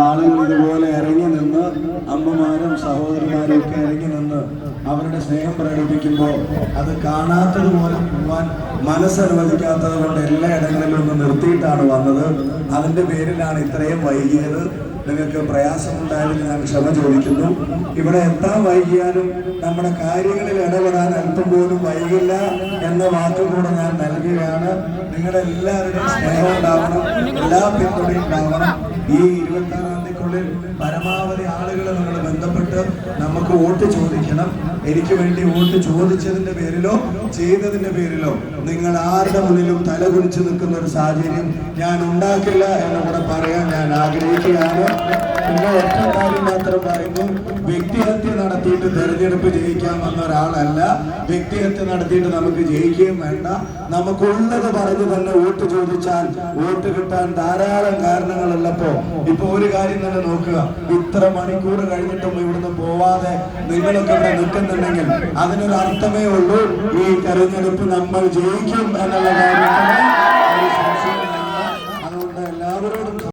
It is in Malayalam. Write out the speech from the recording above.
ആളുകൾ ഇതുപോലെ ഇറങ്ങി നിന്ന് അമ്മമാരും സഹോദരിമാരും ഒക്കെ ഇറങ്ങി നിന്ന് അവരുടെ സ്നേഹം പ്രകടിപ്പിക്കുമ്പോൾ അത് കാണാത്തതുപോലെ പോകാൻ മനസ്സനുവദിക്കാത്തത് കൊണ്ട് എല്ലായിടങ്ങളിലും ഒന്ന് നിർത്തിയിട്ടാണ് വന്നത്. അതിൻ്റെ പേരിലാണ് ഇത്രയും വൈകിയത്. നിങ്ങൾക്ക് പ്രയാസമുണ്ടായതിൽ ഞാൻ ക്ഷമ ചോദിക്കുന്നു. ഇവിടെ എത്താൻ വൈകിയാലും നമ്മുടെ കാര്യങ്ങളിൽ ഇടപെടാൻ അല്പം പോലും വൈകില്ല എന്ന വാക്കുകൂടെ ഞാൻ നൽകുകയാണ്. നിങ്ങളുടെ എല്ലാവരുടെയും സ്നേഹം ഉണ്ടാവണം, എല്ലാ പിന്തുണയും ഉണ്ടാവണം. ഈ 26-ാം തീയതിക്കുള്ളിൽ പരമാവധി ആളുകൾ നിങ്ങൾ ബന്ധപ്പെട്ട് നമുക്ക് വോട്ട് ചോദിക്കണം. എനിക്ക് വേണ്ടി വോട്ട് ചോദിച്ചതിന്റെ പേരിലോ ചെയ്തതിന്റെ പേരിലോ നിങ്ങൾ ആരുടെ മുന്നിലും തലകുനിച്ച് നിൽക്കുന്ന ഒരു സാഹചര്യം ഞാൻ ഉണ്ടാക്കില്ല എന്ന് കൂടെ പറയാൻ ഞാൻ ആഗ്രഹിക്കുകയാണ്. പിന്നെ ഒറ്റ കാര്യം മാത്രം പറയുന്നു, വ്യക്തിഹത്യ നടത്തിയിട്ട് തെരഞ്ഞെടുപ്പ് ജയിക്കാൻ വന്ന ഒരാളല്ല. വ്യക്തിഹത്യ നടത്തിയിട്ട് നമുക്ക് ജയിക്കുകയും വേണ്ട. നമുക്കുള്ളത് പറഞ്ഞു തന്നെ വോട്ട് ചോദിച്ചാൽ വോട്ട് കിട്ടാൻ ധാരാളം കാരണങ്ങളുള്ളപ്പോ ഇപ്പൊ ഒരു കാര്യം തന്നെ നോക്കുക, ഇത്ര മണിക്കൂർ കഴിഞ്ഞിട്ടും ഇവിടുന്ന് പോവാതെ നിങ്ങളൊക്കെ ഇവിടെ നിൽക്കുന്നുണ്ടെങ്കിൽ അതിനൊരു അർത്ഥമേ ഉള്ളൂ, ഈ തെരഞ്ഞെടുപ്പ് നമ്മൾ ജയിക്കും എന്നുള്ള കാര്യം